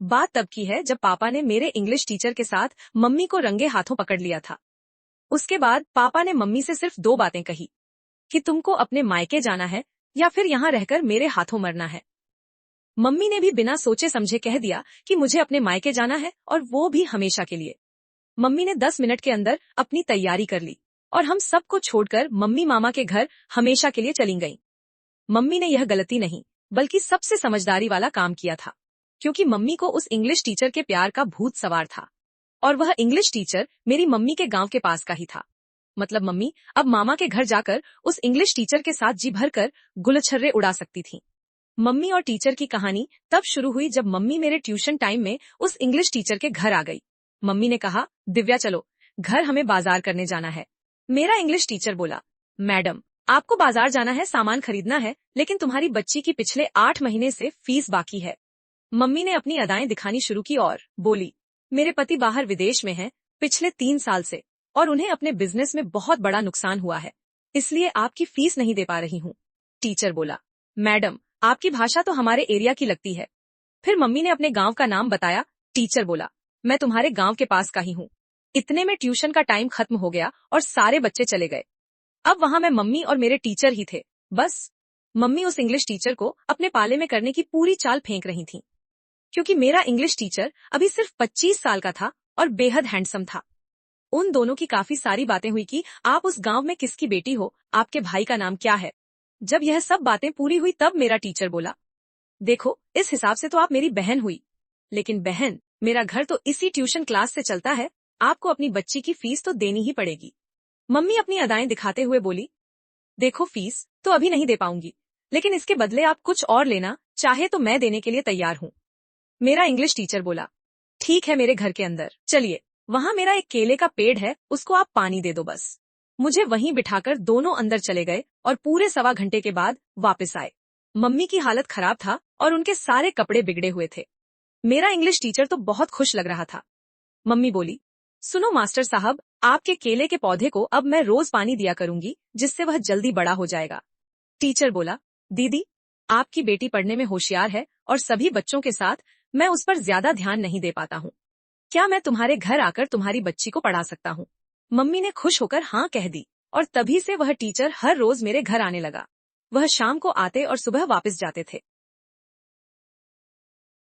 बात तब की है जब पापा ने मेरे इंग्लिश टीचर के साथ मम्मी को रंगे हाथों पकड़ लिया था। उसके बाद पापा ने मम्मी से सिर्फ दो बातें कही कि तुमको अपने मायके जाना है या फिर यहाँ रहकर मेरे हाथों मरना है। मम्मी ने भी बिना सोचे समझे कह दिया कि मुझे अपने मायके जाना है और वो भी हमेशा के लिए। मम्मी ने 10 मिनट के अंदर अपनी तैयारी कर ली और हम सबको छोड़कर मम्मी मामा के घर हमेशा के लिए चली गईं। मम्मी ने यह गलती नहीं बल्कि सबसे समझदारी वाला काम किया था, क्योंकि मम्मी को उस इंग्लिश टीचर के प्यार का भूत सवार था और वह इंग्लिश टीचर मेरी मम्मी के गांव के पास का ही था। मतलब मम्मी अब मामा के घर जाकर उस इंग्लिश टीचर के साथ जी भरकर गुलछर्रे उड़ा सकती थी। मम्मी और टीचर की कहानी तब शुरू हुई जब मम्मी मेरे ट्यूशन टाइम में उस इंग्लिश टीचर के घर आ गई। मम्मी ने कहा, दिव्या चलो घर, हमें बाजार करने जाना है। मेरा इंग्लिश टीचर बोला, मैडम आपको बाजार जाना है, सामान खरीदना है, लेकिन तुम्हारी बच्ची की पिछले 8 महीने से फीस बाकी है। मम्मी ने अपनी अदाएं दिखानी शुरू की और बोली, मेरे पति बाहर विदेश में हैं पिछले 3 साल से और उन्हें अपने बिजनेस में बहुत बड़ा नुकसान हुआ है, इसलिए आपकी फीस नहीं दे पा रही हूँ। टीचर बोला, मैडम आपकी भाषा तो हमारे एरिया की लगती है। फिर मम्मी ने अपने गांव का नाम बताया। टीचर बोला, मैं तुम्हारे गांव के पास का ही हूँ। इतने में ट्यूशन का टाइम खत्म हो गया और सारे बच्चे चले गए। अब वहां मैं, मम्मी और मेरे टीचर ही थे। बस मम्मी उस इंग्लिश टीचर को अपने पाले में करने की पूरी चाल फेंक रही थी, क्योंकि मेरा इंग्लिश टीचर अभी सिर्फ 25 साल का था और बेहद हैंडसम था। उन दोनों की काफी सारी बातें हुई कि आप उस गांव में किसकी बेटी हो, आपके भाई का नाम क्या है। जब यह सब बातें पूरी हुई तब मेरा टीचर बोला, देखो इस हिसाब से तो आप मेरी बहन हुई, लेकिन बहन मेरा घर तो इसी ट्यूशन क्लास से चलता है, आपको अपनी बच्ची की फीस तो देनी ही पड़ेगी। मम्मी अपनी अदाएं दिखाते हुए बोली, देखो फीस तो अभी नहीं दे पाऊंगी, लेकिन इसके बदले आप कुछ और लेना चाहे तो मैं देने के लिए तैयार हूँ। मेरा इंग्लिश टीचर बोला, ठीक है, मेरे घर के अंदर चलिए, वहां मेरा एक केले का पेड़ है, उसको आप पानी दे दो बस। मुझे वहीं बिठाकर दोनों अंदर चले गए और पूरे 1.25 घंटे के बाद वापस आए। मम्मी की हालत खराब था और उनके सारे कपड़े बिगड़े हुए थे। मेरा इंग्लिश टीचर तो बहुत खुश लग रहा था। मम्मी बोली, सुनो मास्टर साहब, आपके केले के पौधे को अब मैं रोज पानी दिया करूंगी, जिससे वह जल्दी बड़ा हो जाएगा। टीचर बोला, दीदी आपकी बेटी पढ़ने में होशियार है और सभी बच्चों के साथ मैं उस पर ज्यादा ध्यान नहीं दे पाता हूँ। क्या मैं तुम्हारे घर आकर तुम्हारी बच्ची को पढ़ा सकता हूँ? मम्मी ने खुश होकर हाँ कह दी और तभी से वह टीचर हर रोज मेरे घर आने लगा। वह शाम को आते और सुबह वापस जाते थे।